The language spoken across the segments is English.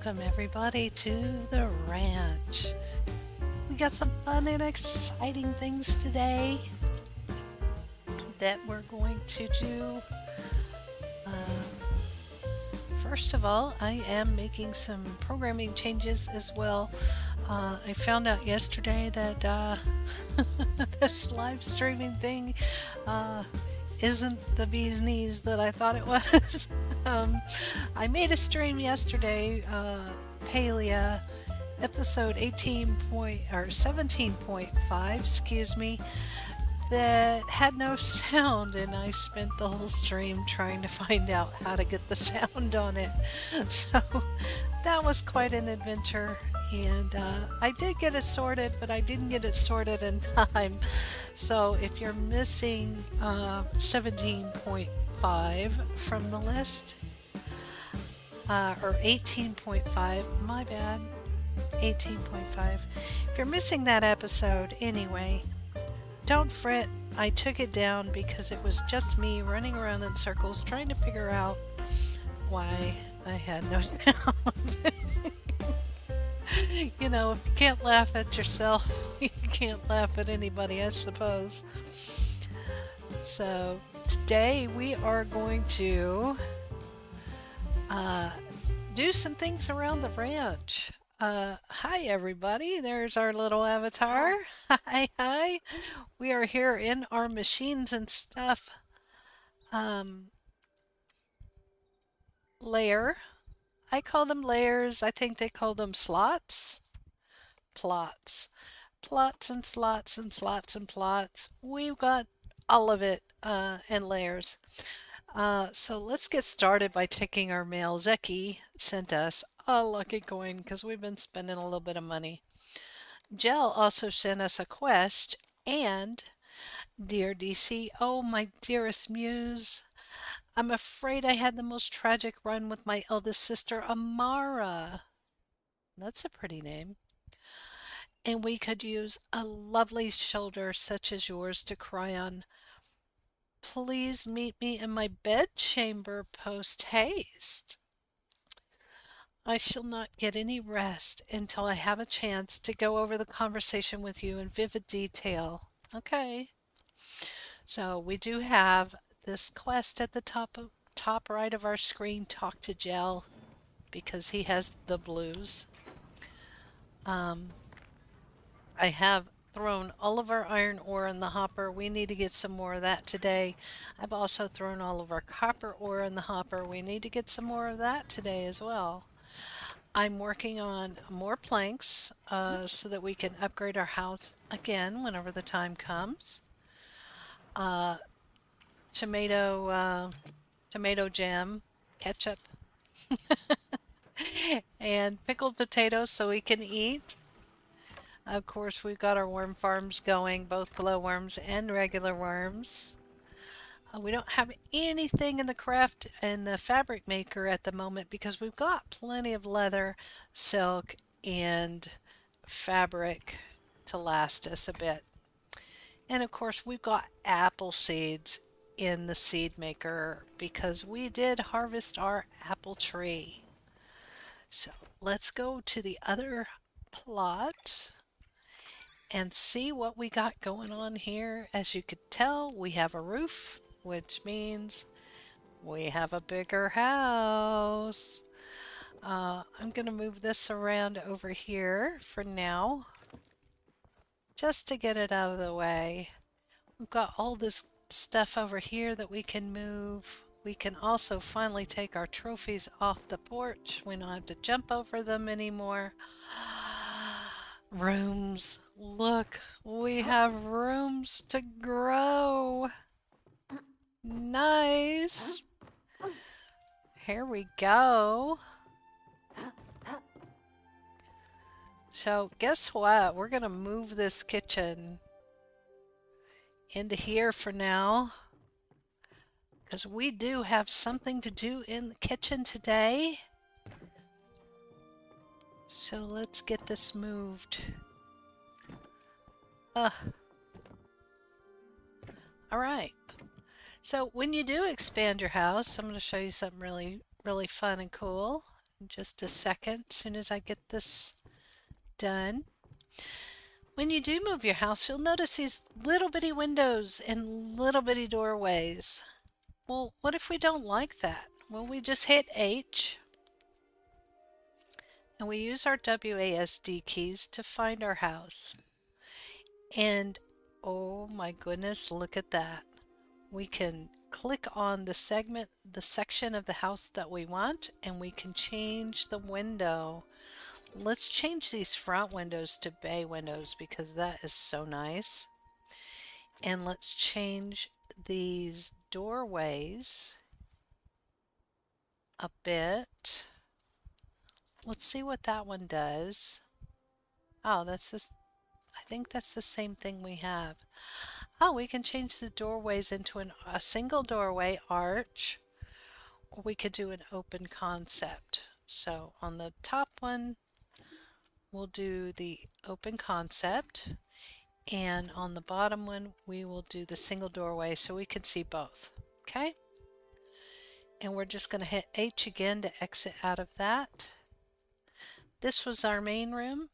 Welcome everybody to the ranch. We got some fun and exciting things today that we're going to do. First of all, I am making some programming changes as well. I found out yesterday that this live streaming thing isn't the bee's knees that I thought it was. um, I made a stream yesterday, Palia, episode 18 point or 17.5, excuse me, that had no sound, and I spent the whole stream trying to find out how to get the sound on it. So that was quite an adventure, and I did get it sorted, but I didn't get it sorted in time. So if you're missing 17.5 from the list, or 18.5, my bad, 18.5. If you're missing that episode anyway, don't fret. I took it down because it was just me running around in circles trying to figure out why I had no sound. You know, if you can't laugh at yourself, you can't laugh at anybody, I suppose. So today we are going to do some things around the ranch. Hi everybody, there's our little avatar. Hi, hi. We are here in our machines and stuff layer. I call them layers. I think they call them slots. Plots. Plots and slots and slots and plots. We've got all of it in layers. So let's get started by taking our mail. Zeki sent us a lucky coin because we've been spending a little bit of money. Jell also sent us a quest, and dear DC, oh my dearest muse, I'm afraid I had the most tragic run with my eldest sister, Amara. That's a pretty name. And we could use a lovely shoulder such as yours to cry on. Please meet me in my bedchamber post haste. I shall not get any rest until I have a chance to go over the conversation with you in vivid detail. Okay. So we do have this quest at the top right of our screen, talk to Gel, because he has the blues. I have thrown all of our iron ore in the hopper. We need to get some more of that today. I've also thrown all of our copper ore in the hopper. We need to get some more of that today as well. I'm working on more planks so that we can upgrade our house again whenever the time comes. Tomato jam, ketchup, and pickled potatoes so we can eat. Of course, we've got our worm farms going, both glowworms and regular worms. We don't have anything in the fabric maker at the moment because we've got plenty of leather, silk, and fabric to last us a bit. And of course, we've got apple seeds in the seed maker because we did harvest our apple tree. So let's go to the other plot and see what we got going on here. As you could tell, we have a roof, which means we have a bigger house. I'm going to move this around over here for now, just to get it out of the way. We've got all this stuff over here that we can move. We can also finally take our trophies off the porch. We don't have to jump over them anymore. Rooms. Look, we have rooms to grow. Nice. Here we go. So guess what? We're gonna move this kitchen into here for now because we do have something to do in the kitchen today. So let's get this moved. All right. So when you do expand your house, I'm going to show you something really fun and cool. in just a second, as soon as I get this done. When you do move your house, you'll notice these little bitty windows and little bitty doorways. Well, what if we don't like that? Well, we just hit H and we use our WASD keys to find our house. And oh my goodness, look at that. We can click on the section of the house that we want, and we can change the window. Let's change these front windows to bay windows because that is so nice. And let's change these doorways a bit. Let's see what that one does. Oh, that's this. I think that's the same thing we have. Oh, we can change the doorways into a single doorway arch, or we could do an open concept. So on the top one, we'll do the open concept, and on the bottom one, we will do the single doorway so we can see both. Okay? And we're just going to hit H again to exit out of that. This was our main room.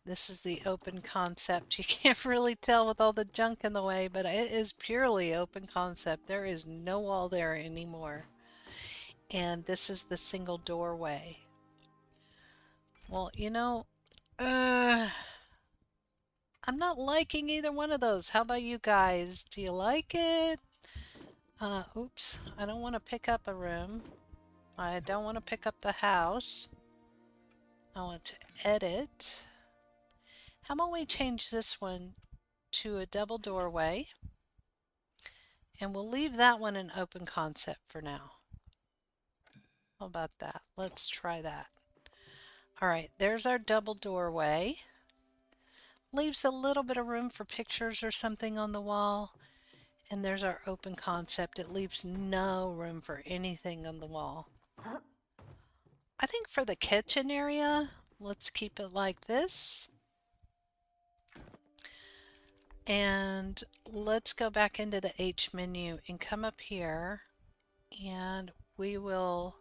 This is the open concept. You can't really tell with all the junk in the way, but it is purely open concept. There is no wall there anymore. And this is the single doorway. Well, you know, I'm not liking either one of those. How about you guys? Do you like it? Oops, I don't want to pick up a room. I don't want to pick up the house. I want to edit. How about we change this one to a double doorway? And we'll leave that one an open concept for now. How about that? Let's try that. All right, there's our double doorway. Leaves a little bit of room for pictures or something on the wall. And there's our open concept. It leaves no room for anything on the wall. I think for the kitchen area, let's keep it like this. And let's go back into the H menu and come up here, and we will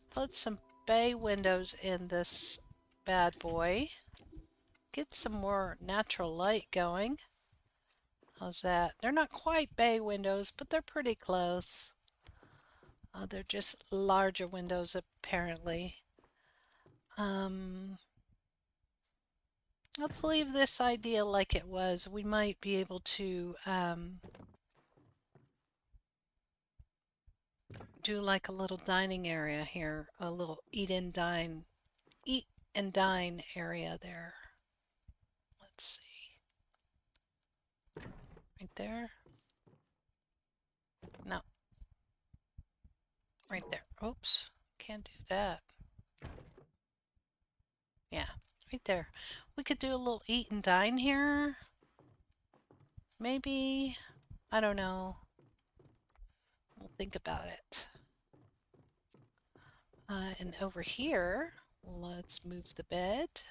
put some bay windows in this bad boy. Get some more natural light going. How's that? They're not quite bay windows, but they're pretty close. They're just larger windows apparently. Let's leave this idea like it was. We might be able to do like a little dining area here, a little eat and dine area there. Let's see. Right there. No. Right there. Oops. Can't do that. Yeah. Right there. We could do a little eat and dine here. Maybe. I don't know. We'll think about it. And over here, let's move the bed.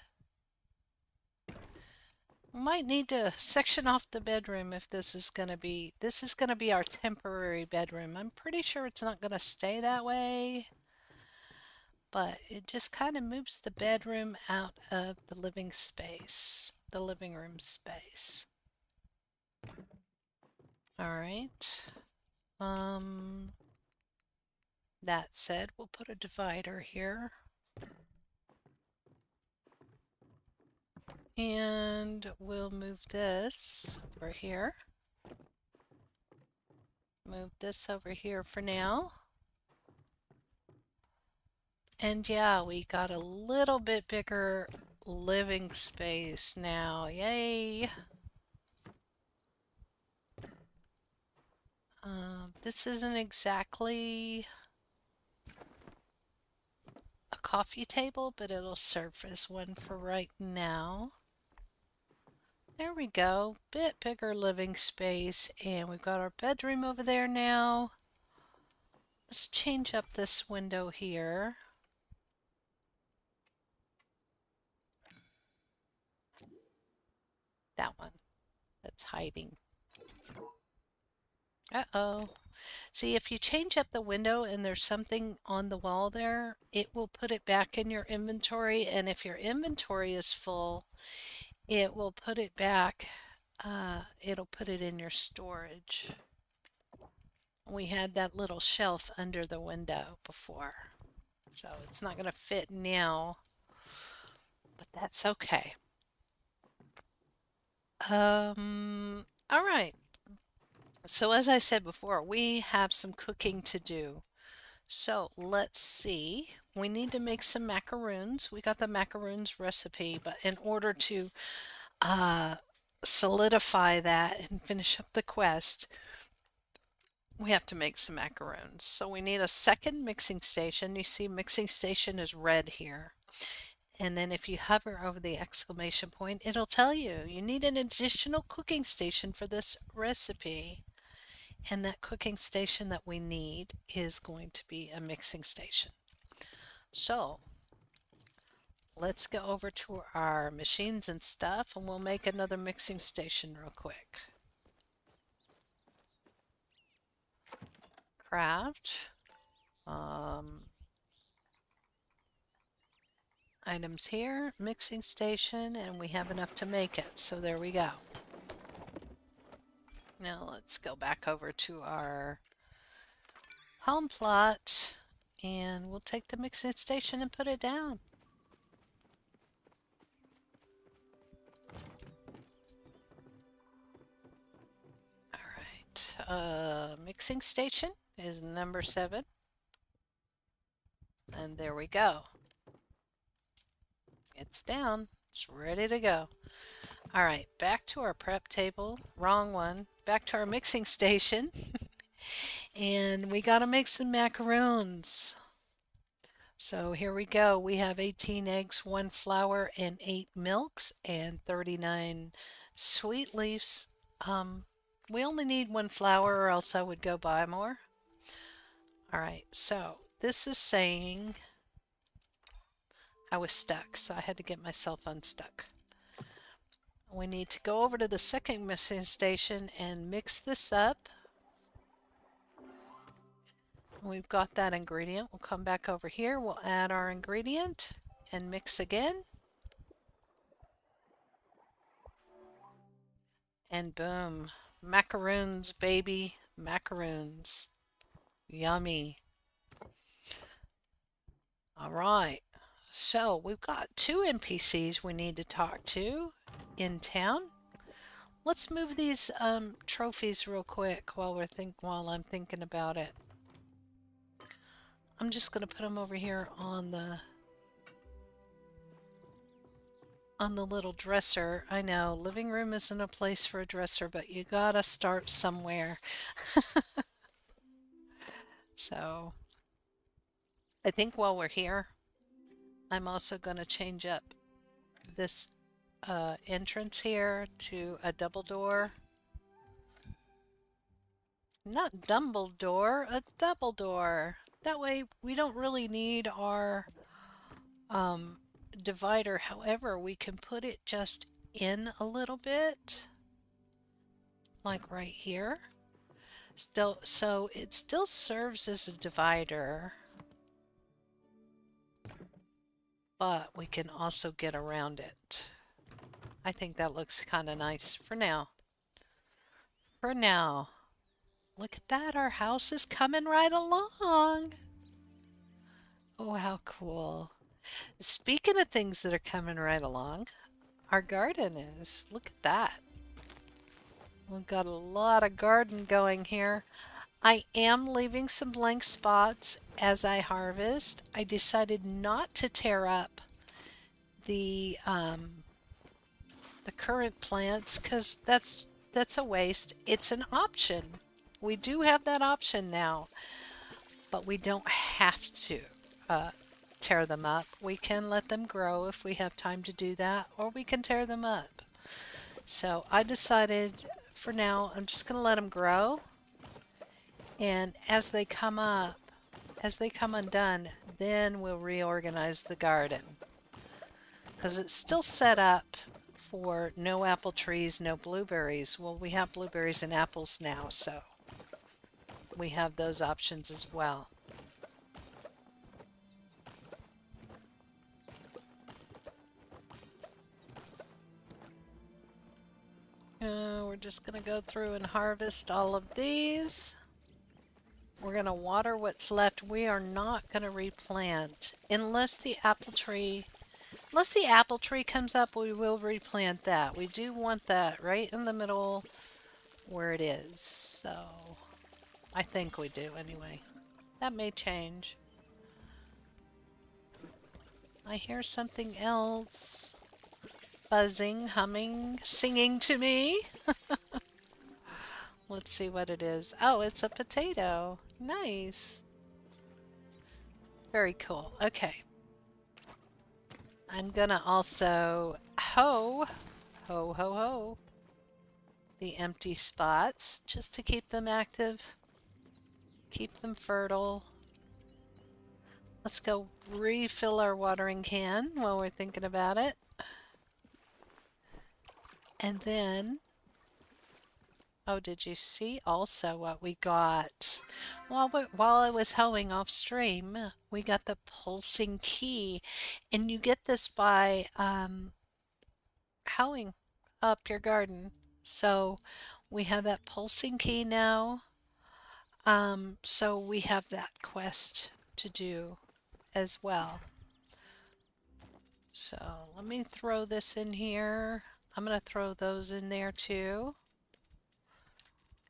We might need to section off the bedroom if this is going to be our temporary bedroom. I'm pretty sure it's not going to stay that way, but it just kind of moves the bedroom out of the living room space. All right. That said, we'll put a divider here. And we'll move this over here. Move this over here for now. And yeah, we got a little bit bigger living space now. Yay! This isn't exactly a coffee table, but it'll serve as one for right now. There we go. Bit bigger living space, and we've got our bedroom over there now. Let's change up this window here. That one that's hiding. Uh-oh. See, if you change up the window and there's something on the wall there, it will put it back in your inventory. And if your inventory is full, it will put it back. It'll put it in your storage. We had that little shelf under the window before, so it's not going to fit now, but that's okay. All right. So as I said before, we have some cooking to do. So let's see. We need to make some macaroons. We got the macaroons recipe, but in order to uh, solidify that and finish up the quest, we have to make some macaroons. So we need a second mixing station. You see mixing station is red here. And then if you hover over the exclamation point, it'll tell you you need an additional cooking station for this recipe. And that cooking station that we need is going to be a mixing station. So let's go over to our machines and stuff and we'll make another mixing station real quick. Craft. Items here, mixing station, and we have enough to make it. So there we go. Now let's go back over to our home plot and we'll take the mixing station and put it down. All right, mixing station is number 7. And there we go. It's down. It's ready to go. All right, back to our prep table. Wrong one. Back to our mixing station. And we got to make some macaroons. So here we go. We have 18 eggs, 1 flour, and 8 milks, and 39 sweet leaves. We only need 1 flour or else I would go buy more. All right, so this is saying I was stuck, so I had to get myself unstuck. We need to go over to the second mixing station and mix this up. We've got that ingredient. We'll come back over here. We'll add our ingredient and mix again. And boom, macaroons, baby, macaroons. Yummy. All right, so we've got 2 NPCs we need to talk to in town. Let's move these trophies real quick while I'm thinking about it. I'm just going to put them over here on the little dresser. I know living room isn't a place for a dresser, but you gotta start somewhere. So I think while we're here, I'm also going to change up this entrance here to a double door. Not Dumbledore, a double door. That way we don't really need our divider. However, we can put it just in a little bit, like right here. So it still serves as a divider, but we can also get around it. I think that looks kind of nice for now. For now. Look at that, our house is coming right along. Oh, how cool. Speaking of things that are coming right along, our garden is. Look at that. We've got a lot of garden going here. I am leaving some blank spots as I harvest. I decided not to tear up the current plants because that's a waste. It's an option. We do have that option now, but we don't have to tear them up. We can let them grow if we have time to do that, or we can tear them up. So I decided for now I'm just going to let them grow, and as they come up, as they come undone, then we'll reorganize the garden, because it's still set up for no apple trees, no blueberries. Well, we have blueberries and apples now, so we have those options as well. We're just going to go through and harvest all of these. We're going to water what's left. We are not going to replant unless the apple tree comes up, we will replant that. We do want that right in the middle where it is. So I think we do anyway. That may change. I hear something else buzzing, humming, singing to me. Let's see what it is. Oh, it's a potato. Nice. Very cool. Okay. I'm gonna also ho, ho, ho, ho, the empty spots just to keep them active, keep them fertile. Let's go refill our watering can while we're thinking about it. And then, oh, did you see also what we got? While I was hoeing off stream, we got the pulsing key. And you get this by hoeing up your garden. So we have that pulsing key now. So we have that quest to do as well. So let me throw this in here. I'm going to throw those in there too.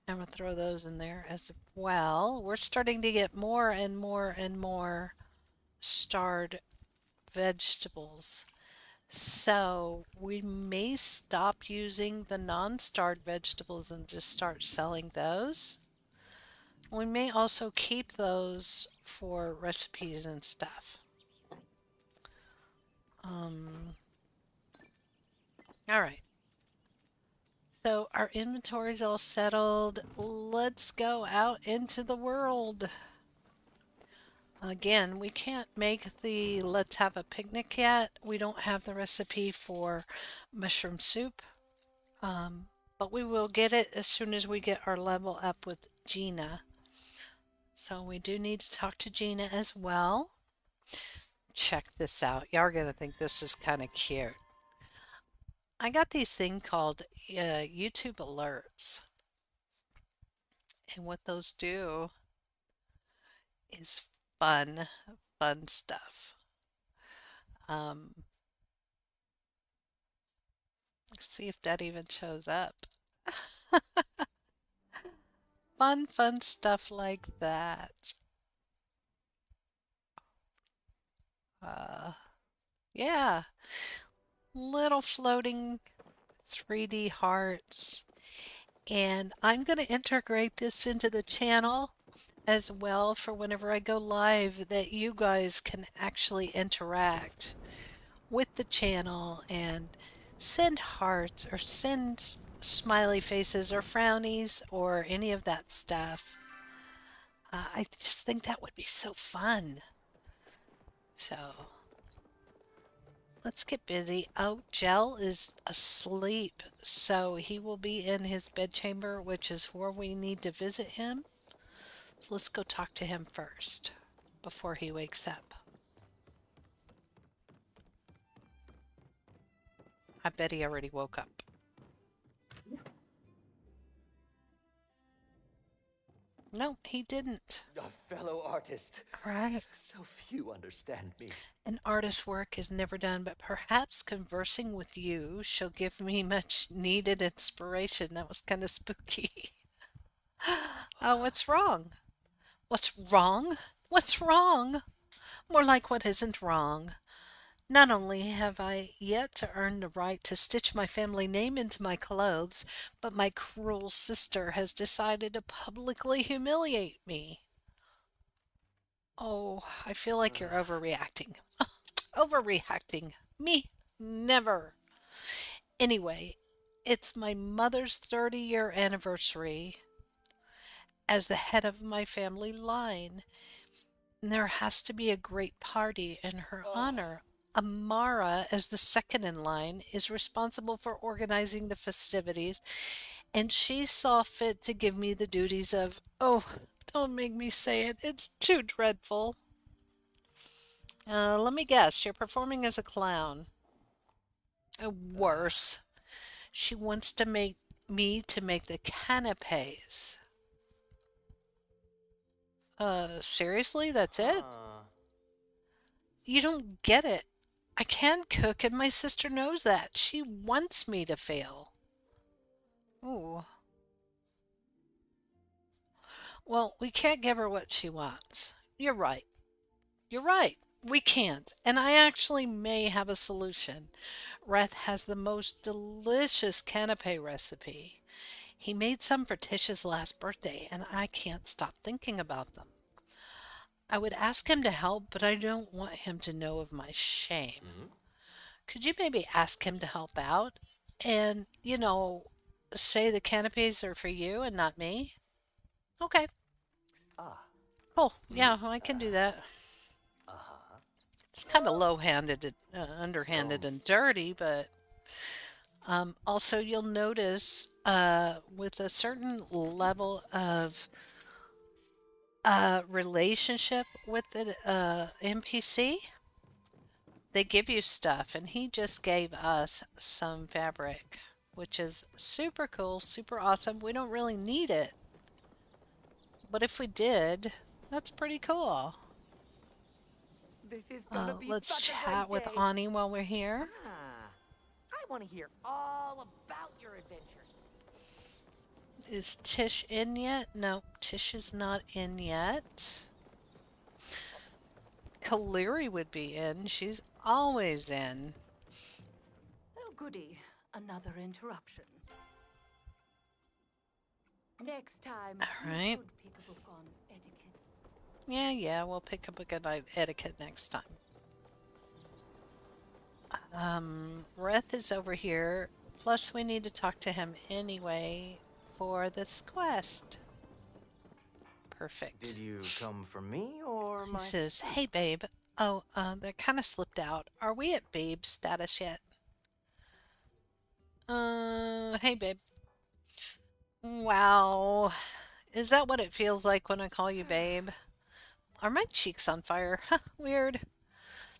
I'm going to throw those in there as well. We're starting to get more and more and more starred vegetables. So we may stop using the non-starred vegetables and just start selling those. We may also keep those for recipes and stuff. All right. So our inventory's all settled. Let's go out into the world. Again, we can't make the let's have a picnic yet. We don't have the recipe for mushroom soup. But we will get it as soon as we get our level up with Gina. So we do need to talk to Gina as well. Check this out. Y'all are going to think this is kind of cute. I got these things called YouTube alerts. And what those do is fun stuff. Let's see if that even shows up. Fun stuff like that. Yeah, little floating 3D hearts. And I'm going to integrate this into the channel as well for whenever I go live, that you guys can actually interact with the channel and send hearts or send smiley faces or frownies or any of that stuff. I just think that would be so fun. So let's get busy. Oh, Gel is asleep, so he will be in his bedchamber, which is where we need to visit him. So let's go talk to him first before he wakes up. I bet he already woke up. No, he didn't. A fellow artist. Right. So few understand me. An artist's work is never done, but perhaps conversing with you shall give me much needed inspiration. That was kind of spooky. Oh, what's wrong? What's wrong? What's wrong? More like what isn't wrong. Not only have I yet to earn the right to stitch my family name into my clothes, but my cruel sister has decided to publicly humiliate me. Oh, I feel like you're overreacting. Overreacting. Me? Never. Anyway, it's my mother's 30-year anniversary as the head of my family line. And there has to be a great party in her honor. Amara, as the second in line, is responsible for organizing the festivities, and she saw fit to give me the duties of, oh, Don't make me say it. It's too dreadful. Let me guess. You're performing as a clown. Worse. She wants to make me to make the canapes. Seriously? That's it? Huh. You don't get it. I can't cook, and my sister knows that. She wants me to fail. Ooh. Well, we can't give her what she wants. You're right. You're right. We can't. And I actually may have a solution. Reth has the most delicious canape recipe. He made some for Tish's last birthday, and I can't stop thinking about them. I would ask him to help, but I don't want him to know of my shame. Hmm? Could you maybe ask him to help out? And, say the canapes are for you and not me? Okay, Ah. cool. Hmm? Yeah, I can do that. Uh-huh. It's kind of low-handed, and, underhanded, So, and dirty, but also you'll notice with a certain level of relationship with the NPC, they give you stuff, and he just gave us some fabric, which is super cool, super awesome. We don't really need it, but if we did, that's pretty cool. this is gonna be Let's such a chat great with day. Ani while we're here. Ah. I want to hear all about your adventures. Is Tish in yet? No, Tish is not in yet. Kaliri would be in. She's always in. Oh, goody. Another interruption. Next time, All you right. should pick a book on etiquette. Yeah, we'll pick up a good night etiquette next time. Reth is over here. Plus, we need to talk to him anyway for this quest. Did Perfect. you come for me or He my says, soup? "Hey, babe." Oh, that kind of slipped out. Are we at babe status yet? Hey, babe. Wow. Is that what it feels like when I call you babe? Are my cheeks on fire? Weird.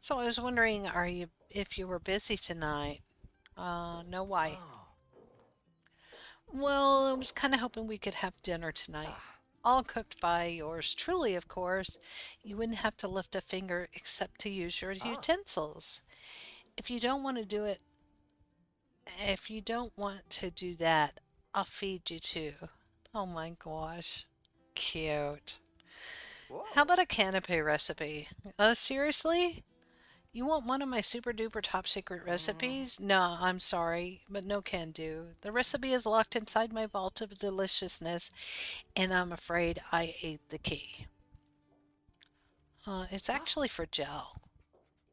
So I was wondering, if you were busy tonight? No, why? Oh. Well, I was kind of hoping we could have dinner tonight. Ah. All cooked by yours truly, of course. You wouldn't have to lift a finger except to use your Ah. utensils. If you don't want to do it, if you don't want to do that, I'll feed you too. Oh my gosh. Cute. How Whoa. about a canapé recipe? Seriously? You want one of my super duper top secret Mm. recipes? No, I'm sorry, but no can do. The recipe is locked inside my vault of deliciousness, and I'm afraid I ate the key. It's Ah. actually for Gel.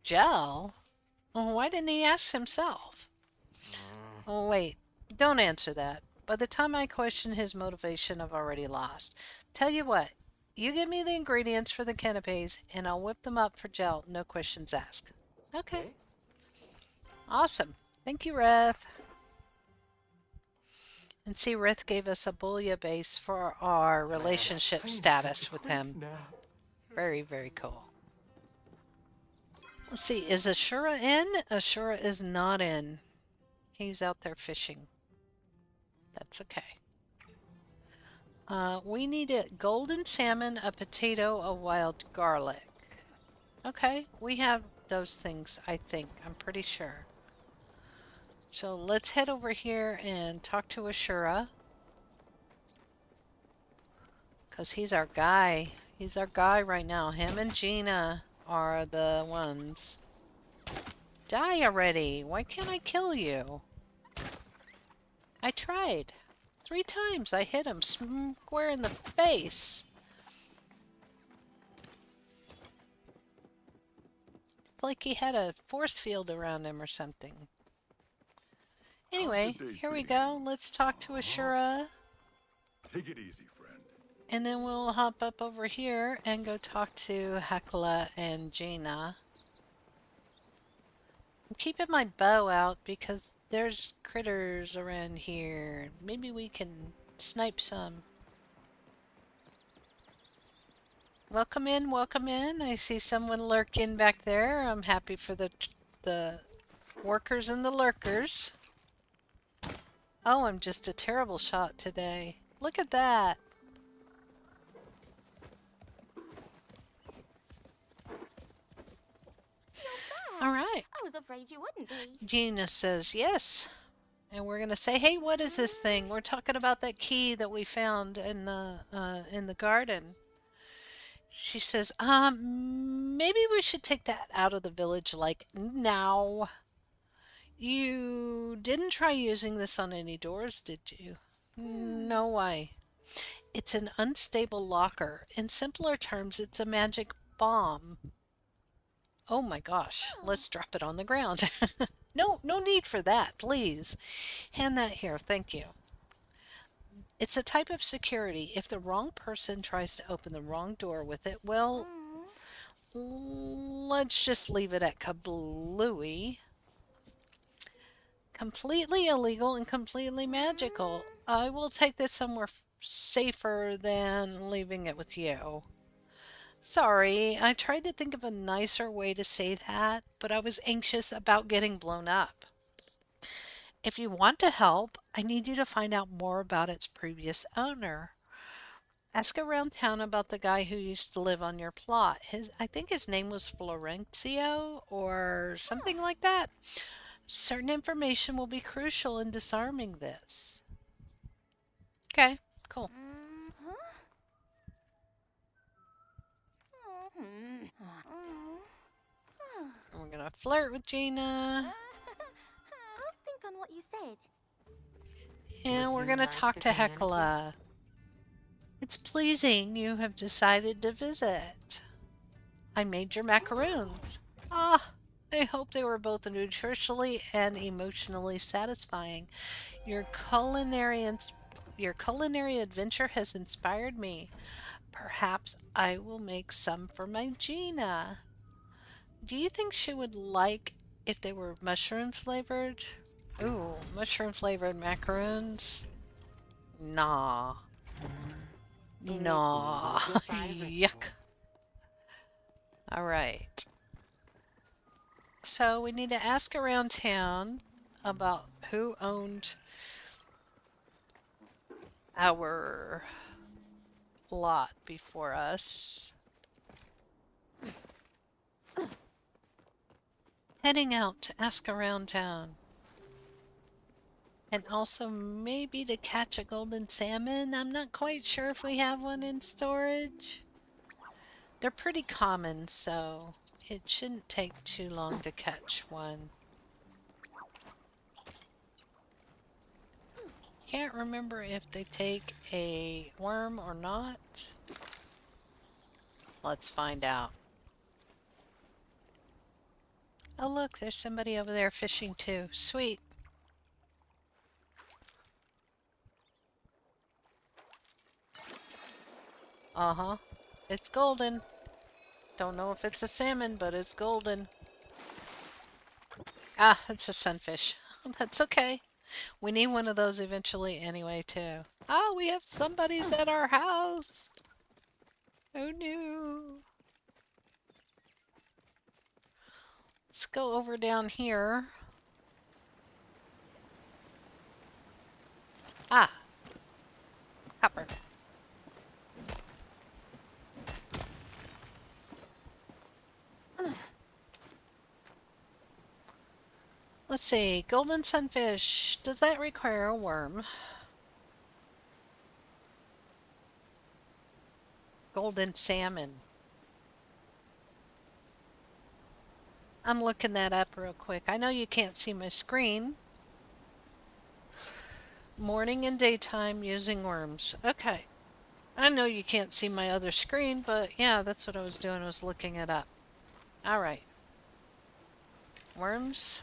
Gel? Well, why didn't he ask himself? Mm. Oh, wait, don't answer that. By the time I question his motivation, I've already lost. Tell you what, you give me the ingredients for the canapes, and I'll whip them up for Gel, no questions asked. Okay, Okay. awesome. Thank you, Reth. And see, Rith gave us a Boolean base for our Man, relationship I need to take status a with quick him. nap. Very, very cool. Let's see, is Ashura in? Ashura is not in. He's out there fishing. That's okay. We need a golden salmon, a potato, a wild garlic. Okay, we have those things, I think. I'm pretty sure. So let's head over here and talk to Ashura. Because he's our guy. He's our guy right now. Him and Gina are the ones. Die already! Why can't I kill you? I tried. 3 times I hit him square in the face. Like he had a force field around him or something. How's the Anyway, day here we treating go. Let's talk to Uh-huh. Ashura. Take it easy, friend. And then we'll hop up over here and go talk to Hekla and Gina. I'm keeping my bow out because there's critters around here. Maybe we can snipe some. Welcome in, welcome in. I see someone lurking back there. I'm happy for the workers and the lurkers. Oh, I'm just a terrible shot today. Look at that. All right. I was afraid you wouldn't be. Gina says yes. And we're gonna say, hey, what is this thing? We're talking about that key that we found in the garden. She says, maybe we should take that out of the village like now. You didn't try using this on any doors, did you? No way. It's an unstable locker. In simpler terms, it's a magic bomb. Oh my gosh, let's drop it on the ground. No need for that, please. Hand that here, thank you. It's a type of security. If the wrong person tries to open the wrong door with it, well, let's just leave it at kablooey. Completely illegal and completely magical. I will take this somewhere safer than leaving it with you. Sorry, I tried to think of a nicer way to say that, but I was anxious about getting blown up. If you want to help, I need you to find out more about its previous owner. Ask around town about the guy who used to live on your plot. I think his name was Florencio or something like that. Certain information will be crucial in disarming this. Okay, cool. And we're gonna flirt with Gina. I'll think on what you said. And we're gonna talk to Hecla. It's pleasing you have decided to visit. I made your macaroons. Ah, I hope they were both nutritionally and emotionally satisfying. Your culinary adventure has inspired me. Perhaps I will make some for my Gina. Do you think she would like if they were mushroom flavored? Ooh, mushroom flavored macaroons? Nah. Nah. Yuck. Alright. So we need to ask around town about who owned our lot before us. Heading out to ask around town. And also maybe to catch a golden salmon. I'm not quite sure if we have one in storage. They're pretty common, so it shouldn't take too long to catch one. Can't remember if they take a worm or not. Let's find out. Oh look, there's somebody over there fishing too. Sweet. Uh-huh. It's golden. Don't know if it's a salmon, but it's golden. Ah, it's a sunfish. That's okay. We need one of those eventually anyway, too. Ah, we have somebody's at our house. Oh no. Let's go over down here. Ah. Copper. Let's see, golden sunfish. Does that require a worm? Golden salmon. I'm looking that up real quick. I know you can't see my screen. Morning and daytime using worms. Okay. I know you can't see my other screen, but yeah, that's what I was doing, was looking it up. Alright. Worms.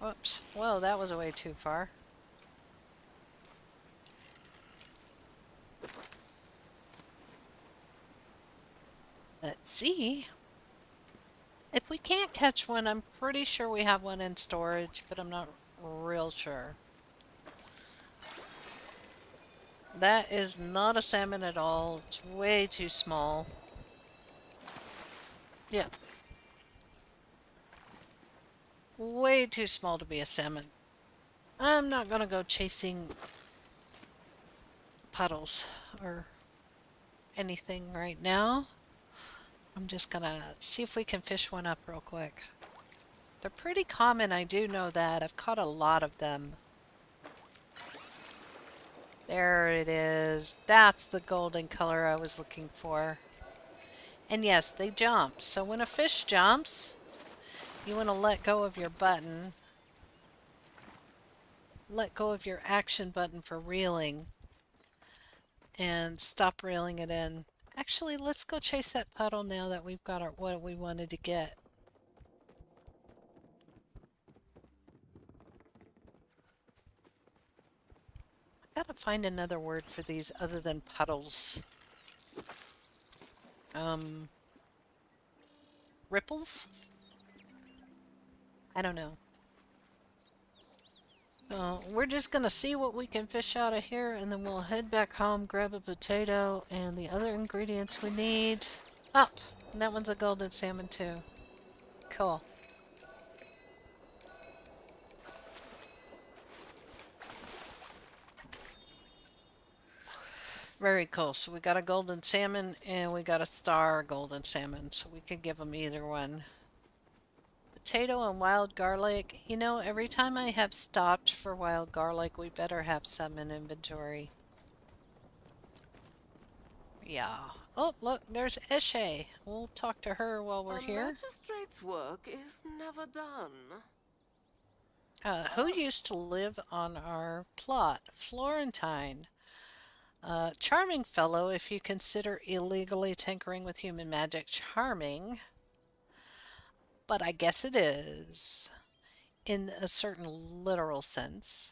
Whoops. Whoa, that was way too far. Let's see. If we can't catch one, I'm pretty sure we have one in storage, but I'm not real sure. That is not a salmon at all. It's way too small. Yeah, way too small to be a salmon. I'm not gonna go chasing puddles or anything right now. I'm just gonna see if we can fish one up real quick. They're pretty common, I do know that. I've caught a lot of them. There it is. That's the golden color I was looking for. And yes, they jump. So when a fish jumps, you want to let go of your button. Let go of your action button for reeling. And stop reeling it in. Actually, let's go chase that puddle now that we've got what we wanted to get. I gotta find another word for these other than puddles. Ripples? I don't know. We're just gonna see what we can fish out of here, and then we'll head back home, grab a potato, and the other ingredients we need. Up! And that one's a golden salmon too. Cool. Very cool. So we got a golden salmon, and we got a star golden salmon, so we could give them either one. Potato and wild garlic. You know, every time I have stopped for wild garlic, we better have some in inventory. Yeah. Oh, look, there's Eshe. We'll talk to her while we're A here. magistrate's work is never done. Who used to live on our plot? Florentine. Charming fellow, if you consider illegally tinkering with human magic charming. But I guess it is, in a certain literal sense.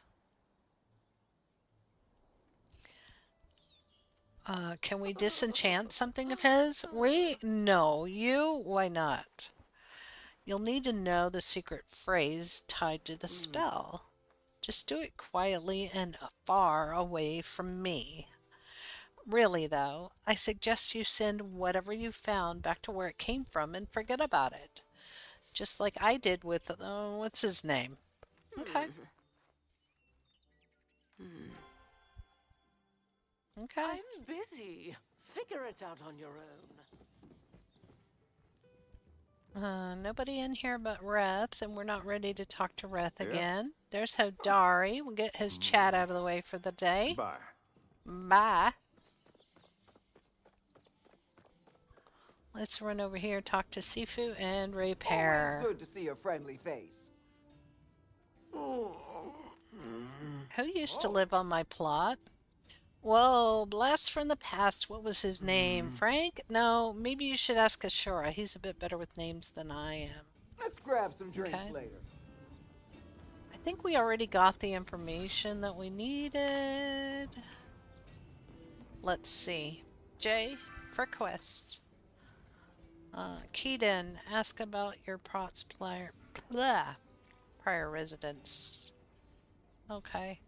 Can we disenchant something of his? We? No. You? Why not? You'll need to know the secret phrase tied to the spell. Just do it quietly and far away from me. Really, though, I suggest you send whatever you found back to where it came from and forget about it. Just like I did with, what's his name? Okay. Okay. I'm busy. Figure it out on your own. Nobody in here but Reth, and we're not ready to talk to Reth Yeah. again. There's Hodari. We'll get his chat out of the way for the day. Bye. Bye. Let's run over here, talk to Sifu, and repair. Always good to see a friendly face. Who used to live on my plot? Whoa, blast from the past. What was his name? Frank? No, maybe you should ask Ashura. He's a bit better with names than I am. Let's grab some drinks Okay. later. I think we already got the information that we needed. Let's see. J for quest. Keaton, ask about your Prot's prior residence. Okay.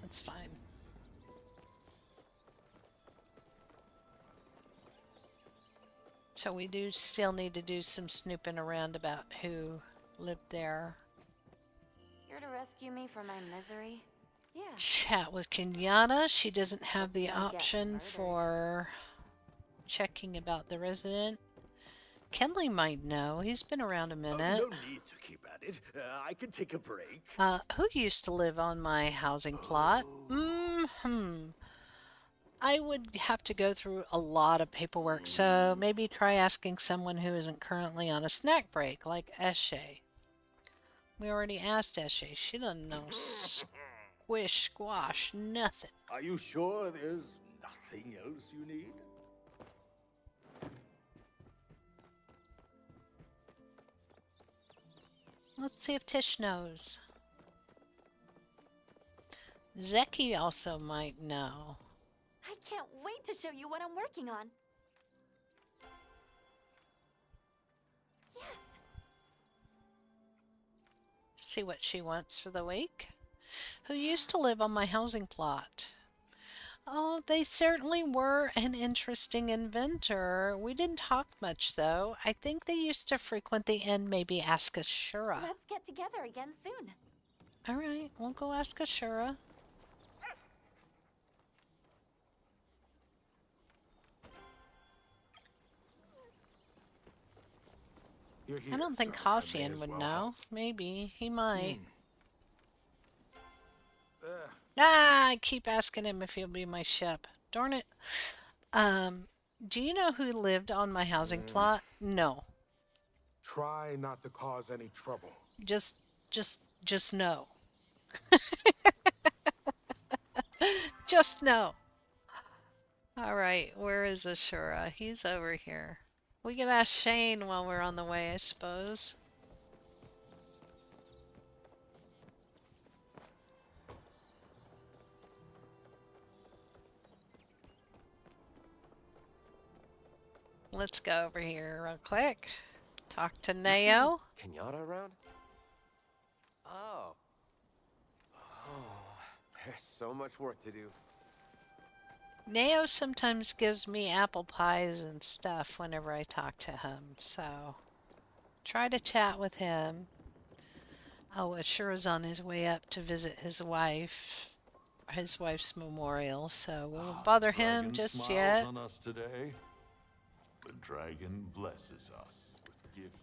That's fine. So we do still need to do some snooping around about who lived there. Here to rescue me from my misery? Yeah. Chat with Kenyatta. She doesn't have the Don't get option murdered. for checking about the resident. Kenley might know. He's been around a minute. No need to keep at it. I can take a break. Who used to live on my housing plot? I would have to go through a lot of paperwork, so maybe try asking someone who isn't currently on a snack break, like Eshe. We already asked Eshe. She doesn't know squish, squash, nothing. Are you sure there's nothing else you need? Let's see if Tish knows. Zeki also might know. I can't wait to show you what I'm working on. Yes. See what she wants for the week. Who used to live on my housing plot? Oh, they certainly were an interesting inventor. We didn't talk much, though. I think they used to frequent the inn, maybe ask Ashura. Let's get together again soon. All right, we'll go ask Ashura. You're here, I don't think so I may Cassian as would well know. help. Maybe. He might. Uh, Ah, I keep asking him if he'll be my ship. Darn it. Um, do you know who lived on my housing plot? No. Try not to cause any trouble. Just, just no. Just no. All right, where is Ashura? He's over here. We can ask Shane while we're on the way, I suppose. Let's go over here real quick. Talk to Neo. Kenyatta around? Oh. Oh, there's so much work to do. Neo sometimes gives me apple pies and stuff whenever I talk to him, so try to chat with him. Oh, Ashura's on his way up to visit his wife's memorial, so we won't bother him Dragon just smiles yet. on us today. The dragon blesses us with gifts.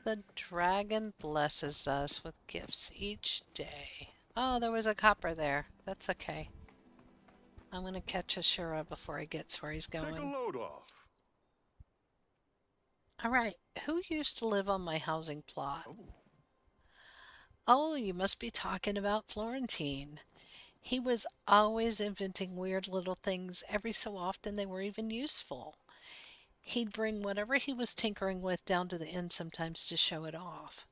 The dragon blesses us with gifts each day. Oh, there was a copper there. That's okay. I'm gonna catch Ashura before he gets where he's Take a going. load off. Alright, who used to live on my housing plot? Oh, Oh, you must be talking about Florentine. He was always inventing weird little things. Every so often they were even useful. He'd bring whatever he was tinkering with down to the inn sometimes to show it off.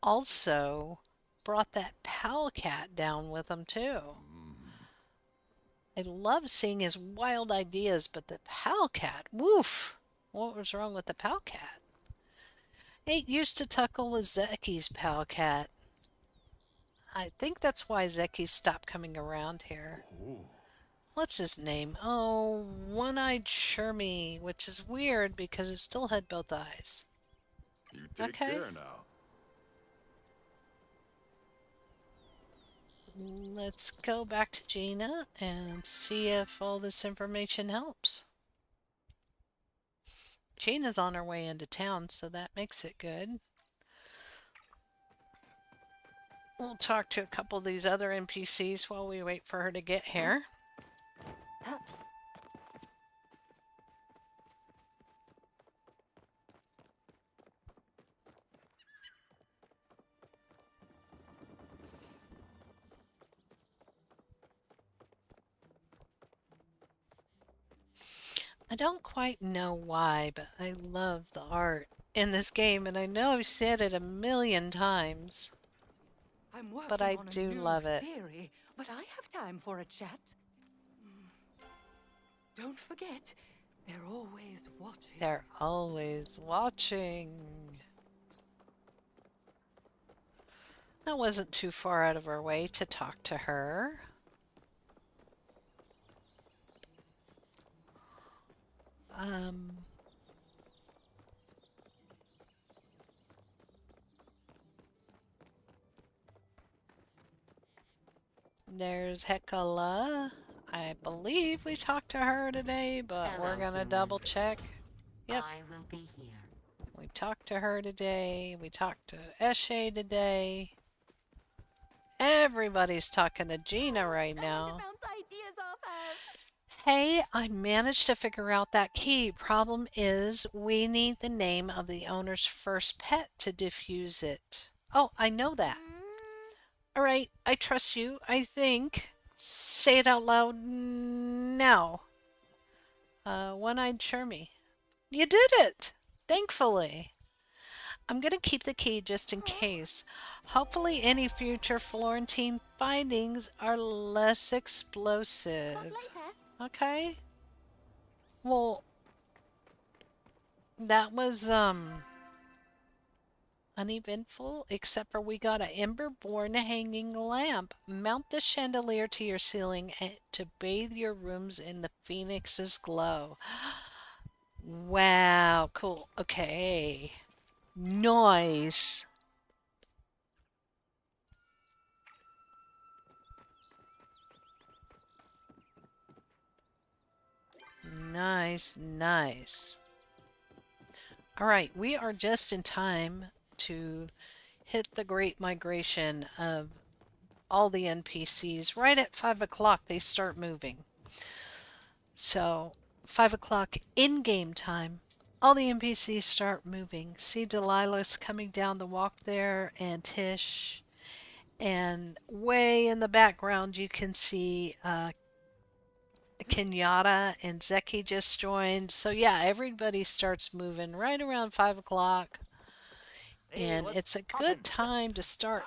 Also, brought that pal cat down with him too. I loved seeing his wild ideas, but the pal cat, woof! What was wrong with the pal cat? It used to tuckle with Zeki's pal cat. I think that's why Zeki stopped coming around here. What's his name? Oh, One-Eyed Shermie, which is weird because it still had both eyes. you take Okay. care now. Let's go back to Gina and see if all this information helps. Gina's on her way into town, so that makes it good. We'll talk to a couple of these other NPCs while we wait for her to get here. I don't quite know why, but I love the art in this game, and I know I've said it a million times. I'm working But I on a do new love it. theory, but I have time for a chat. Don't forget, they're always watching. They're always watching. That wasn't too far out of our way to talk to her. There's Hecala. I believe we talked to her today, but we're gonna double check. Yep, I will be here. we talked to her today. We talked to Eshe today. Everybody's talking to Gina right now. Bounce ideas off of. Hey, I managed to figure out that key. Problem is, we need the name of the owner's first pet to diffuse it. Oh, I know that. All right, I trust you, I think. Say it out loud now. One-Eyed Shermie. You did it! Thankfully. I'm gonna keep the key just in case. Hopefully any future Florentine findings are less explosive. Later. Okay? Well, that was, I uneventful, except for we got a ember-born hanging lamp. Mount the chandelier to your ceiling to bathe your rooms in the phoenix's glow. Wow, cool. Okay. Nice. Nice, nice. All right, we are just in time to hit the great migration of all the NPCs. Right at 5 o'clock, they start moving. So, 5 o'clock in-game time, all the NPCs start moving. See Delilah's coming down the walk there, and Tish. And way in the background, you can see Kenyatta and Zeki just joined. So, yeah, everybody starts moving right around 5 o'clock. And it's a good time to start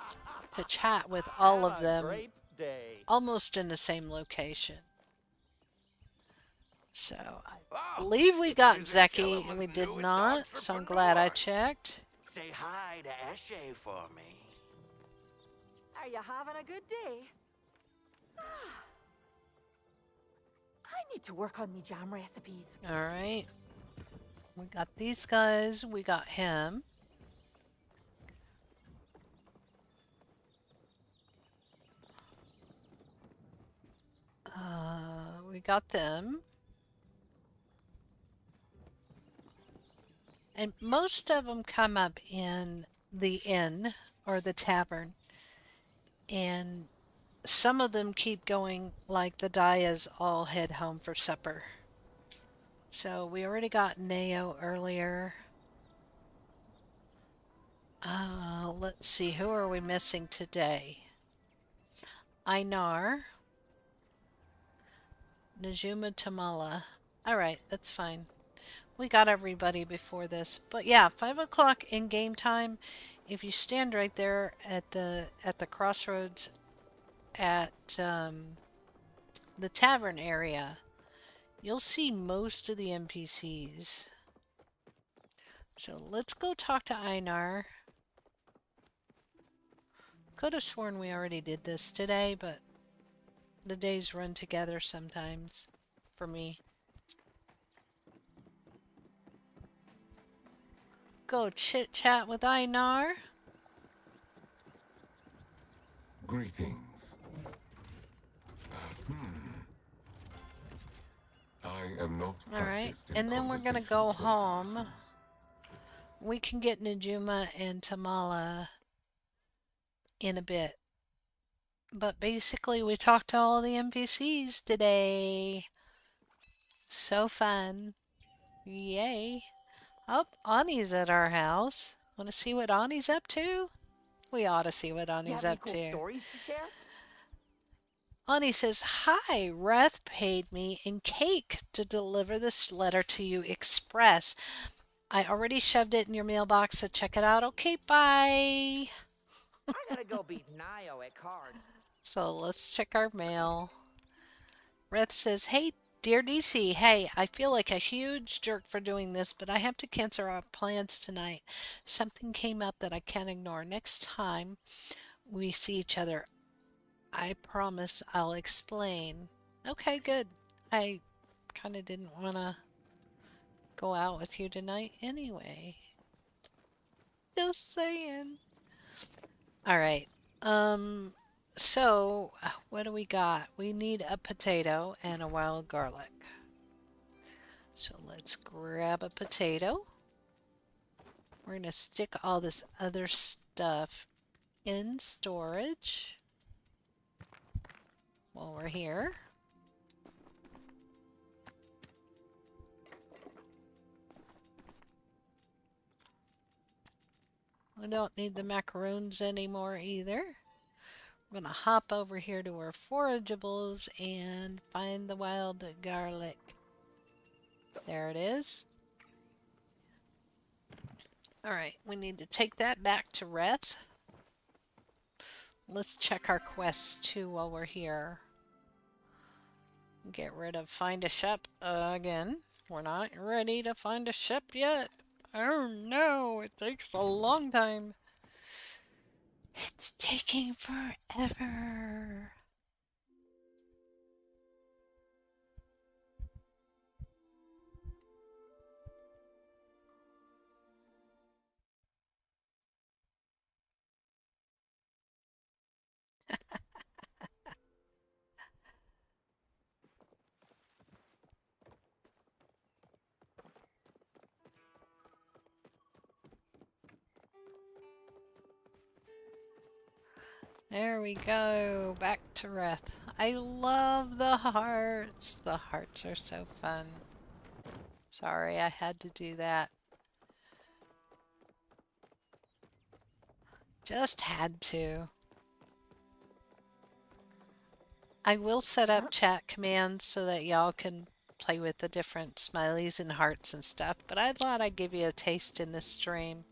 to chat with all of them almost in the same location. So I believe we got Zeki, and we did not, so I'm glad I checked. Say hi to Eshe for me. Are you having a good day? I need to work on me jam recipes. All right. We got these guys. We got him. We got them. And most of them come up in the inn or the tavern. And some of them keep going, like the Dayas all head home for supper. So we already got Neo earlier. Let's see, who are we missing today? Einar. Najuma Tamala. Alright, that's fine. We got everybody before this. But yeah, 5 o'clock in game time. If you stand right there at the crossroads at the tavern area, you'll see most of the NPCs. So let's go talk to Einar. Could have sworn we already did this today, but the days run together sometimes for me. Go chit chat with Einar. Greetings. I am not. Alright, and then we're gonna go home. We can get Najuma and Tamala in a bit. But basically, we talked to all the NPCs today. So fun. Yay. Oh, Ani's at our house. Want to see what Ani's up to? We ought to see what Ani's up to. Stories to share? Ani says, "Hi, Reth paid me in cake to deliver this letter to you express. I already shoved it in your mailbox, so check it out. Okay, bye." I gotta go beat Nio at card. So let's check our mail. Reth says, "Hey, dear DC, hey, I feel like a huge jerk for doing this, but I have to cancel our plans tonight. Something came up that I can't ignore. Next time we see each other, I promise I'll explain." Okay, good. I kind of didn't want to go out with you tonight anyway. Just saying. All right. So what do we got? We need a potato and a wild garlic. So let's grab a potato. We're going to stick all this other stuff in storage while we're here. We don't need the macaroons anymore either. We're going to hop over here to our forageables and find the wild garlic. There it is. Alright, we need to take that back to Reth. Let's check our quests too while we're here. Get rid of find a shop again. We're not ready to find a ship yet. Oh no, it takes a long time. It's taking forever. There we go. Back to Reth. I love the hearts. The hearts are so fun. Sorry, I had to do that. Just had to. I will set up chat commands so that y'all can play with the different smileys and hearts and stuff, but I thought I'd give you a taste in this stream.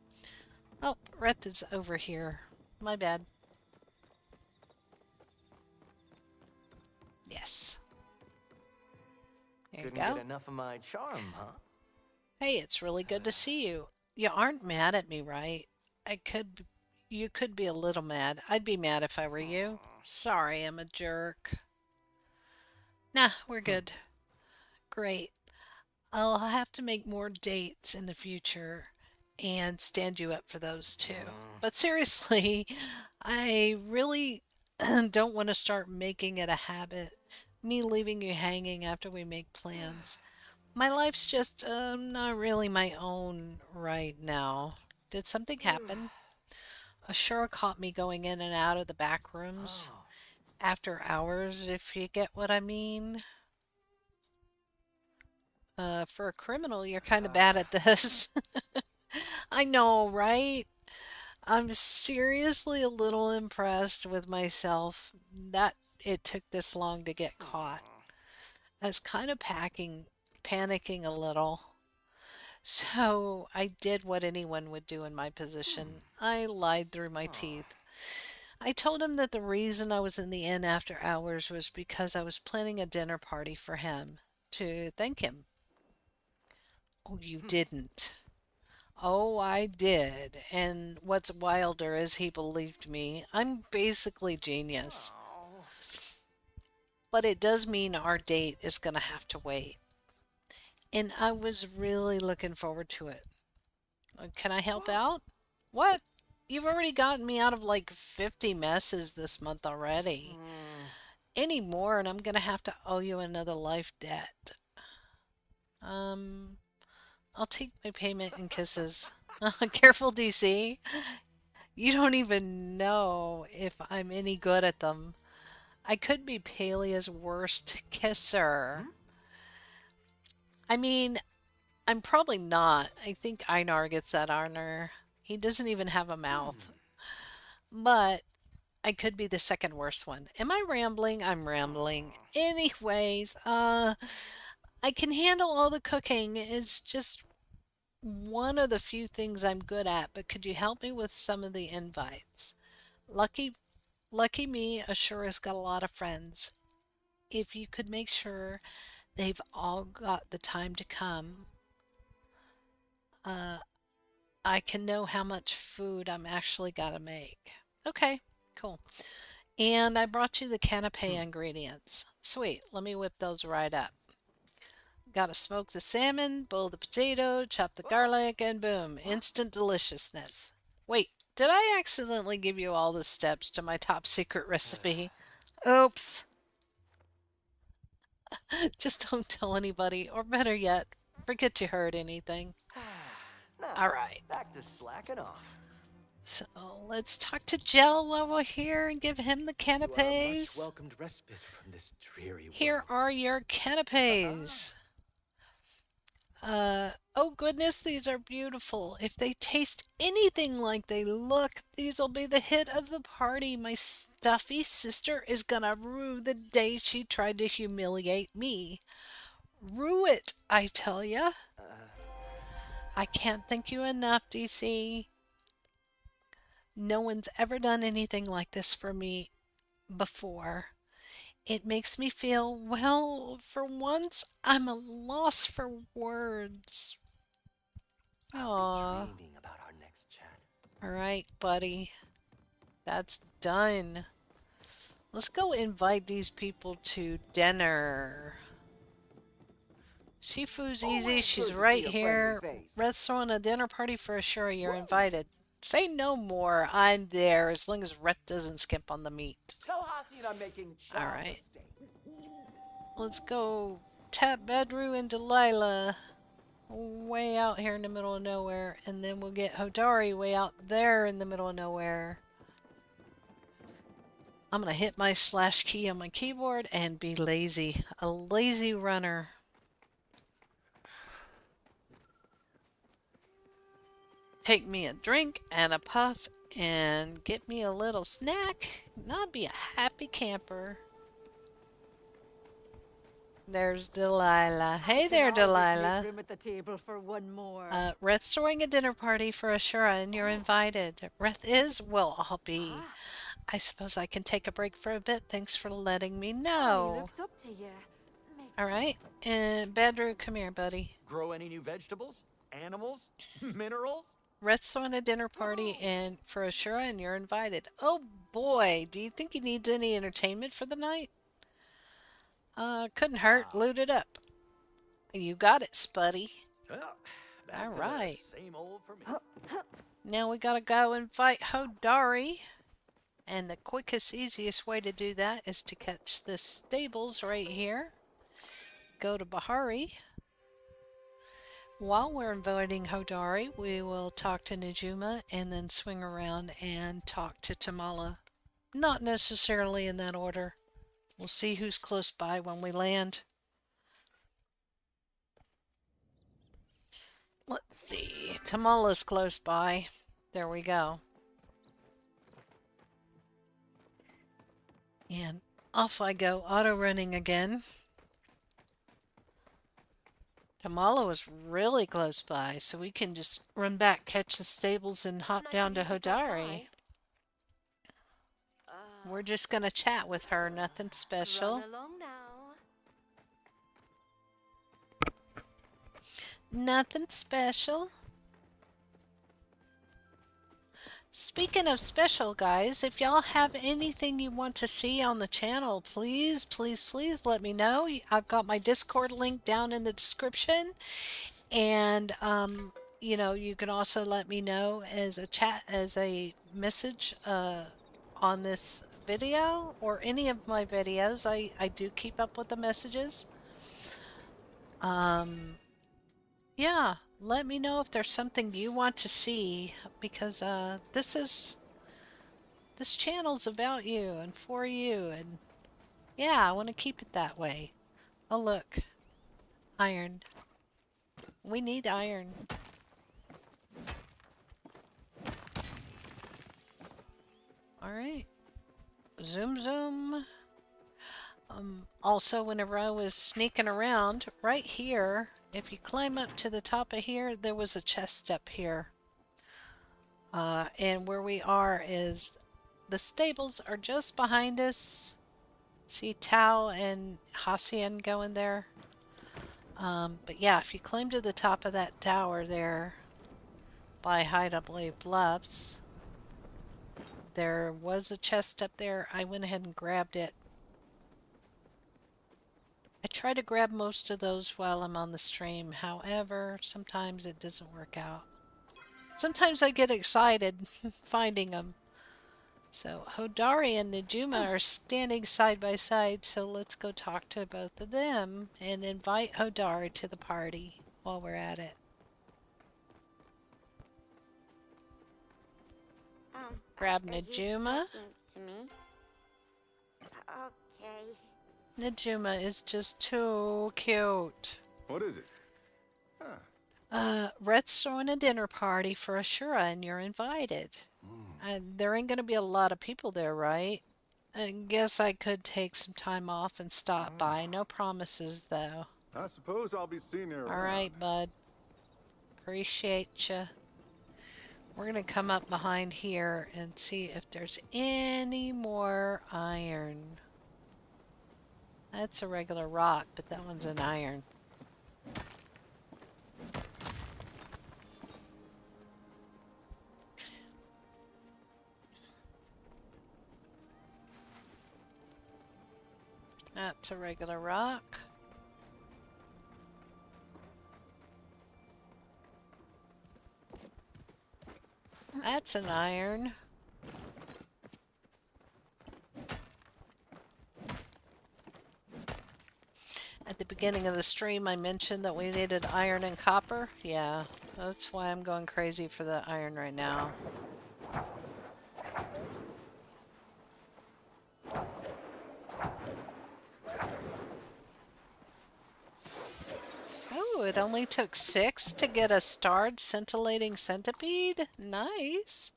Oh, Reth is over here. My bad. Yes. There you Couldn't go. get enough of my charm, huh? Hey, it's really good to see you. You aren't mad at me, right? You could be a little mad. I'd be mad if I were you. Sorry, I'm a jerk. Nah, we're good. Great. I'll have to make more dates in the future and stand you up for those too. But seriously, I really don't want to start making it a habit, me leaving you hanging after we make plans. My life's just not really my own right now. Did something happen? Ashura caught me going in and out of the back rooms after hours, if you get what I mean. For a criminal, you're kind of bad at this. I know, right? I'm seriously a little impressed with myself that it took this long to get caught. I was kind of panicking a little. So I did what anyone would do in my position. I lied through my teeth. I told him that the reason I was in the inn after hours was because I was planning a dinner party for him to thank him. Oh, you didn't. Oh, I did. And what's wilder is he believed me. I'm basically genius. But it does mean our date is going to have to wait. And I was really looking forward to it. Can I help out? What? You've already gotten me out of like 50 messes this month already. Any more and I'm going to have to owe you another life debt. I'll take my payment in kisses. Careful, DC. You don't even know if I'm any good at them. I could be Palia's worst kisser. I mean, I'm probably not. I think Einar gets that honor. He doesn't even have a mouth. But I could be the second worst one. Am I rambling? I'm rambling. Anyways, I can handle all the cooking. It's just one of the few things I'm good at, but could you help me with some of the invites? Lucky me, Ashura's got a lot of friends. If you could make sure they've all got the time to come, I can know how much food I'm actually gotta make. Okay, cool. And I brought you the canapé ingredients. Sweet, let me whip those right up. Gotta smoke the salmon, boil the potato, chop the garlic, and boom, instant deliciousness. Wait, did I accidentally give you all the steps to my top secret recipe? Oops. Just don't tell anybody, or better yet, forget you heard anything. Now, All right. back to slacking off. So let's talk to Jell while we're here and give him the You are much canapes. welcomed respite from this dreary Here world. are your canapes. Oh goodness, these are beautiful. If they taste anything like they look, these will be the hit of the party. My stuffy sister is gonna rue the day she tried to humiliate me. Rue it, I tell ya. I can't thank you enough, DC. No one's ever done anything like this for me before. It makes me feel, well, for once, I'm a loss for words. I'll Aww. be dreaming about our next chat. All right, buddy. That's done. Let's go invite these people to dinner. Shifu's easy. Always She's good to right see a friendly here. face. Red's throwing a dinner party for sure. You're invited. Say no more. I'm there as long as Red doesn't skimp on the meat. Tell Hacian I'm making All chocolate right. steak. Let's go tap Bedru and Delilah way out here in the middle of nowhere. And then we'll get Hodari way out there in the middle of nowhere. I'm going to hit my slash key on my keyboard and be lazy. A lazy runner. Take me a drink and a puff and get me a little snack. And I'll be a happy camper. There's Delilah. Hey there, Delilah. Make room at the table for one more. Reth's throwing a dinner party for Ashura and you're invited. Reth is? Well, I'll be. I suppose I can take a break for a bit. Thanks for letting me He know. looks up to you. Alright. And Badru, come here, buddy. Grow any new vegetables? Animals? Minerals? Reth's throwing a dinner party and for Ashura and you're invited. Oh boy, do you think he needs any entertainment for the night? Couldn't hurt. Loot it up. You got it, Spuddy. Well, back All to the right. same old for me. Now we gotta go invite Hodari. And the quickest, easiest way to do that is to catch the stables right here. Go to Bahari. While we're inviting Hodari, we will talk to Najuma and then swing around and talk to Tamala. Not necessarily in that order. We'll see who's close by when we land. Let's see. Tamala's close by. There we go. And off I go, auto running again. Tamala was really close by, so we can just run back, catch the stables, and hop down to Hodari. We're just gonna chat with her, nothing special. Run along now. Nothing special. Speaking of special, guys, if y'all have anything you want to see on the channel, please, please, please let me know. I've got my Discord link down in the description. And, you know, you can also let me know as a chat, as a message on this video or any of my videos. I do keep up with the messages. Yeah, let me know if there's something you want to see because this channel's about you and for you, and yeah, I want to keep it that way. Oh look, iron. We need iron. Alright. Zoom zoom. Also, whenever I was sneaking around, right here, if you climb up to the top of here, there was a chest up here. And where we are is, the stables are just behind us. See Tao and Hacian going there. But yeah, if you climb to the top of that tower there by Hideaway Bluffs, there was a chest up there. I went ahead and grabbed it. I try to grab most of those while I'm on the stream. However, sometimes it doesn't work out. Sometimes I get excited finding them. So Hodari and Najuma are standing side by side, so let's go talk to both of them and invite Hodari to the party while we're at it. Grab Are you Najuma. talking to me? Okay. Najuma is just too cute. What is it? Rhett's throwing a dinner party for Ashura and you're invited. There ain't gonna be a lot of people there, right? I guess I could take some time off and stop by. No promises, though. I suppose I'll be seeing you around. Alright, bud. Appreciate ya. We're gonna come up behind here and see if there's any more iron. That's a regular rock, but that one's an iron. That's a regular rock. That's an iron. At the beginning of the stream, I mentioned that we needed iron and copper. Yeah, that's why I'm going crazy for the iron right now. Oh, it only took 6 to get a starred scintillating centipede? Nice.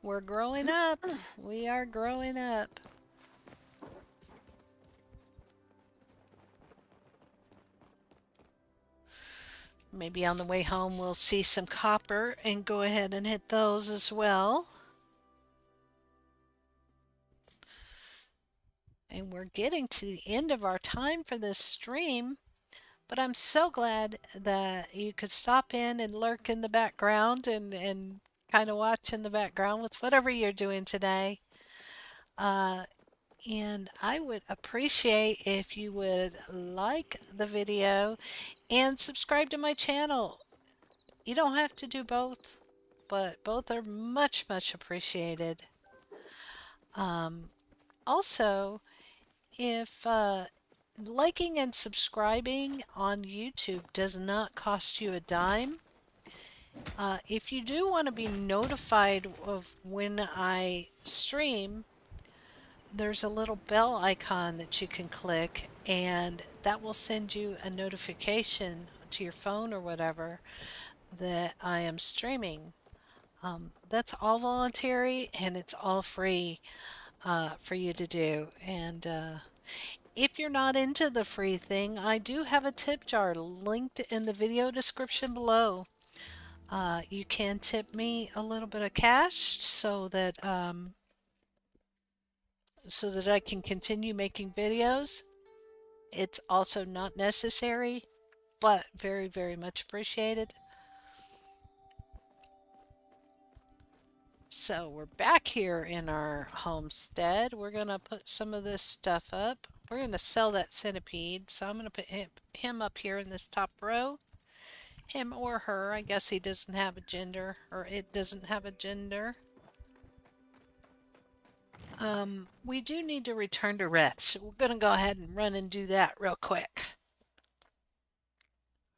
We're growing up. We are growing up. Maybe on the way home we'll see some copper and go ahead and hit those as well. And we're getting to the end of our time for this stream. But I'm so glad that you could stop in and lurk in the background and kind of watch in the background with whatever you're doing today. And I would appreciate if you would like the video and subscribe to my channel. You don't have to do both, but both are much, much appreciated. Also, if liking and subscribing on YouTube does not cost you a dime, if you do want to be notified of when I stream, there's a little bell icon that you can click, and that will send you a notification to your phone or whatever that I am streaming. That's all voluntary and it's all free for you to do. And if you're not into the free thing, I do have a tip jar linked in the video description below. You can tip me a little bit of cash so that I can continue making videos. It's also not necessary, but very, very much appreciated. So we're back here in our homestead. We're going to put some of this stuff up. We're going to sell that centipede, so I'm going to put him up here in this top row. Him or her. I guess he doesn't have a gender, or it doesn't have a gender. We do need to return to Reth, so we're going to go ahead and run and do that real quick.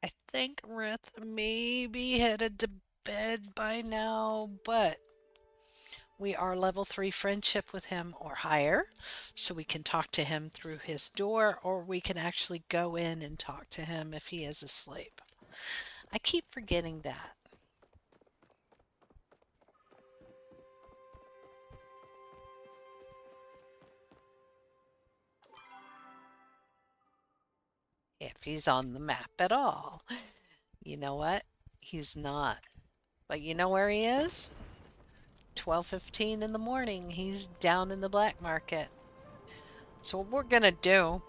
I think Reth may be headed to bed by now, but we are level 3 friendship with him or higher, so we can talk to him through his door, or we can actually go in and talk to him if he is asleep. I keep forgetting that. If he's on the map at all. You know what? He's not. But you know where he is? 12:15 in the morning. He's down in the black market. So what we're gonna do,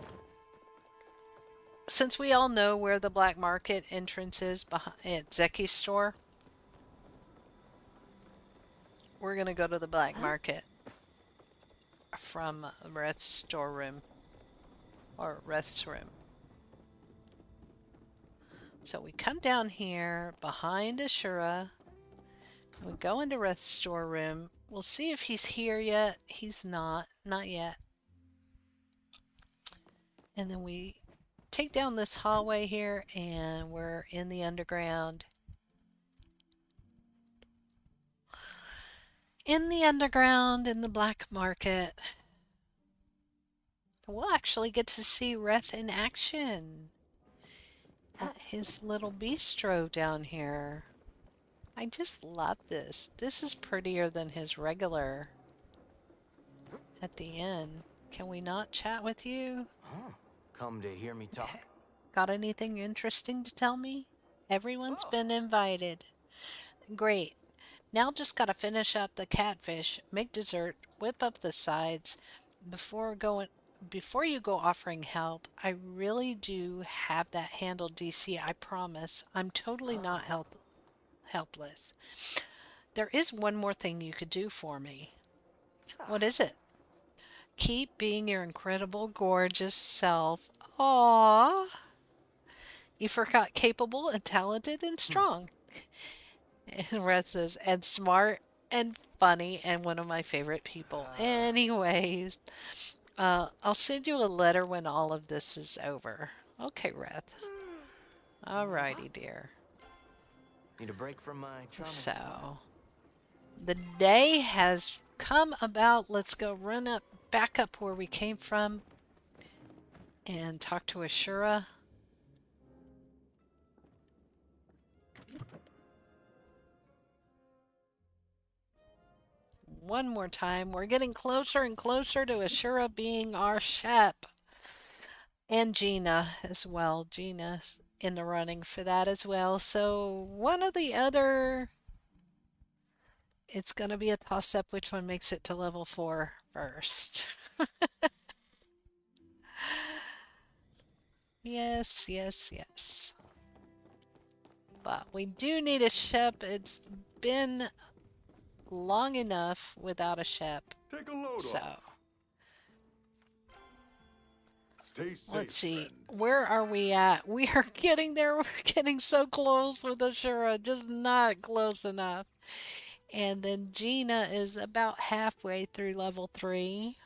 since we all know where the black market entrance is at Zeki's store, we're gonna go to the black market from Reth's storeroom or Reth's room. So we come down here behind Ashura. We go into Reth's storeroom. We'll see if he's here yet. He's not yet. And then we take down this hallway here and we're in the underground. In the black market. We'll actually get to see Reth in action at his little bistro down here. I just love this. This is prettier than his regular at the inn. Can we not chat with you? Come to hear me talk? Got anything interesting to tell me? Everyone's been invited. Great. Now just gotta finish up the catfish, make dessert, whip up the sides. Before you go offering help, I really do have that handled, DC. I promise. I'm totally not helpless. There is one more thing you could do for me. What is it? Keep being your incredible, gorgeous self. Aww. You forgot capable and talented and strong. And Red says, and smart and funny and one of my favorite people. Anyways, I'll send you a letter when all of this is over. Okay, Red. Alrighty, dear. Need a break from my charming So, the day has come about. Let's go back up where we came from and talk to Ashura. One more time. We're getting closer and closer to Ashura being our shep. And Gina as well. Gina's in the running for that as well. So one of the other, it's going to be a toss-up which one makes it to level 4 first. Yes, yes, yes. But we do need a shep. It's been long enough without a shep. Take a load So, off. Stay safe, let's see. friend. Where are we at? We are getting there. We're getting so close with Ashura. Just not close enough. And then Gina is about halfway through level 3.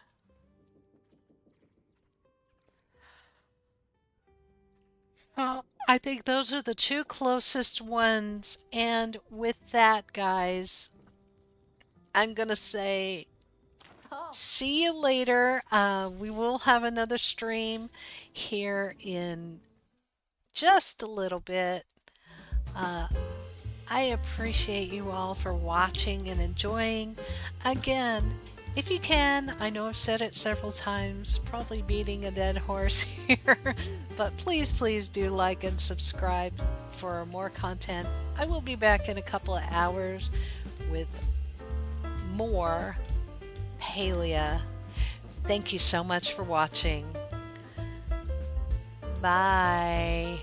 I think those are the two closest ones. And with that, guys, I'm going to say see you later. We will have another stream here in just a little bit. I appreciate you all for watching and enjoying. Again, if you can, I know I've said it several times, probably beating a dead horse here, but please, please do like and subscribe for more content. I will be back in a couple of hours with more Palia. Thank you so much for watching. Bye.